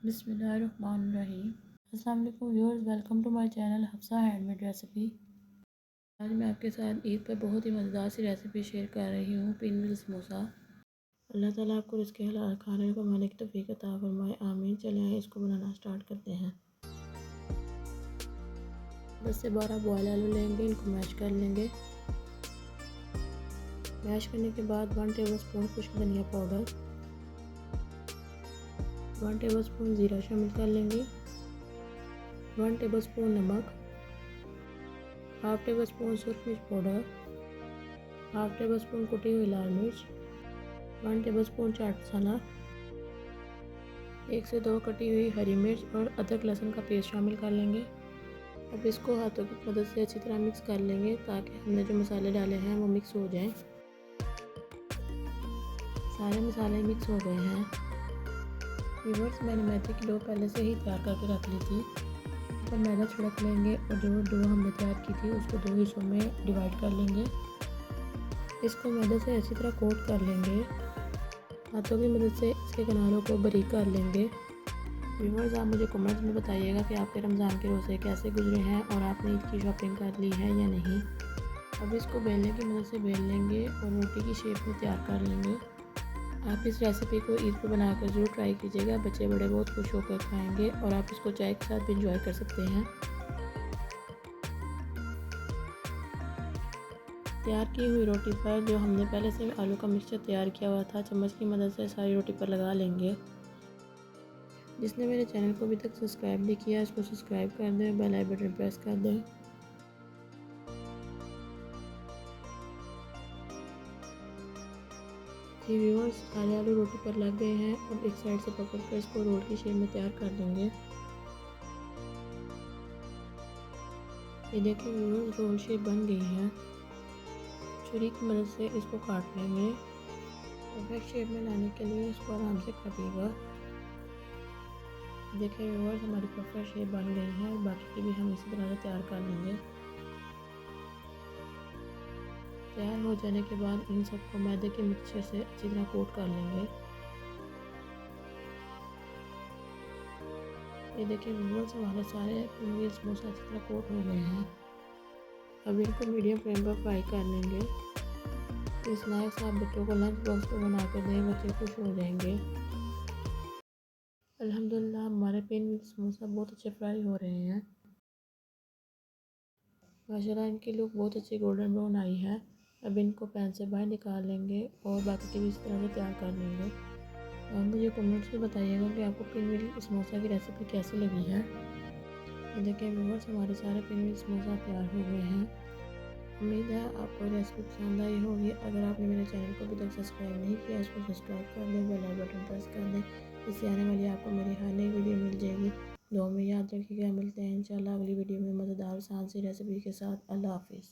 बिस्मिल्लाहिर्रहमानिर्रहीम। अस्सलाम वालेकुम viewers, welcome to my channel Hafsa handmade recipe. आज मैं आपके साथ ईद पर बहुत ही मज़ेदार सी रेसिपी शेयर कर रही हूँ, पिन मिल समोसा। अल्लाह ताला आपको रिज़्क़ हलाल खाने को खाने की तौफ़ीक अता फरमाए, आमीन। चले आए इसको बनाना स्टार्ट करते हैं। 10 से 12 बॉयल आलू लेंगे, इनको मैश कर लेंगे। मैश करने के बाद 1 टेबल स्पून खुश्क धनिया पाउडर, 1 टेबल स्पून ज़ीरा शामिल कर लेंगे, 1 टेबल स्पून नमक, हाफ़ टेबल स्पून सुरख मिर्च पाउडर, हाफ़ टेबल स्पून कुटी हुई लाल मिर्च, 1 टेबल स्पून चाट मसाला, 1 से 2 कटी हुई हरी मिर्च और अदरक लहसुन का पेस्ट शामिल कर लेंगे। अब इसको हाथों की मदद से अच्छी तरह मिक्स कर लेंगे ताकि हमने जो मसाले डाले हैं वो मिक्स हो जाएं। सारे मसाले मिक्स हो गए हैं। व्यूअर्स, मैंने मैदे की डो पहले से ही तैयार करके रख ली थी। पर मैदा छिड़क लेंगे और जो डो हमने तैयार की थी उसको 2 हिस्सों में डिवाइड कर लेंगे। इसको मैदे से अच्छी तरह कोट कर लेंगे। हाथों की मदद से इसके किनारों को बारीक कर लेंगे। व्यूअर्स, आप मुझे कमेंट्स में बताइएगा कि आपके रमज़ान के रोज़े कैसे गुजरे हैं और आपने ईद की शॉपिंग कर ली है या नहीं। अब इसको बेलने की मदद से बेल लेंगे और रोटी की शेप में तैयार कर लेंगे। आप इस रेसिपी को ईद पर बनाकर ज़रूर ट्राई कीजिएगा। बच्चे बड़े बहुत खुश होकर खाएंगे और आप इसको चाय के साथ भी इंजॉय कर सकते हैं। तैयार की हुई रोटी पर जो हमने पहले से आलू का मिक्सचर तैयार किया हुआ था, चम्मच की मदद से सारी रोटी पर लगा लेंगे। जिसने मेरे चैनल को अभी तक सब्सक्राइब नहीं किया, इसको सब्सक्राइब कर दें, बेल आई बटन प्रेस कर दें। जी व्यूअर्स, सारे आलू रोटी पर लग गए हैं और एक साइड से पकड़कर इसको रोल की शेप में तैयार कर लेंगे। ये देखिए व्यूअर्स, रोल शेप बन गई है। छुरी की मदद से इसको काट लेंगे। परफेक्ट शेप में लाने के लिए इसको आराम से काटिएगा। देखिए व्यूअर्स, हमारी परफेक्ट शेप बन गई है। बाकी की भी हम इसी तरह से तैयार कर लेंगे। तैयार हो जाने के बाद इन सबको मैदे के मिक्सचर से अच्छी तरह कोट कर लेंगे। ये देखिए व्यूअर्स, हमारे सारे पिन समोसा अच्छी तरह कोट हो गए हैं। अब इनको मीडियम फ्लेम पर फ्राई कर लेंगे। इस स्नैक्स आप बच्चों को लंच बॉक्स में बना कर दें, बच्चे खुश हो जाएंगे। अल्हम्दुलिल्लाह, हमारे पिन समोसा बहुत अच्छे फ्राई हो रहे हैं। माशाल्लाह, इनकी लुक बहुत अच्छी गोल्डन ब्राउन आई है। अब इनको पैन से बाहर निकाल लेंगे और बाकी के भी इस तरह से तैयार कर लेंगे। और मुझे कमेंट्स में बताइएगा कि आपको पिन मिल समोसा की रेसिपी कैसी लगी है। ये देखिए व्यूअर्स, हमारे सारे पिन मिल समोसा तैयार हो गए हैं। उम्मीद है आपको रेसिपी पसंद आई होगी। अगर आपने मेरे चैनल को अभी तक सब्सक्राइब नहीं किया, इसको सब्सक्राइब कर दें, बेल आइकन बटन प्रेस कर दें। इससे आने वाली आपको मेरी हर नई वीडियो मिल जाएगी। दुआ में याद रखिएगा। मिलते हैं इंशाल्लाह अगली वीडियो में मज़ेदार आसान सी रेसिपी के साथ। अल्लाह हाफिज़।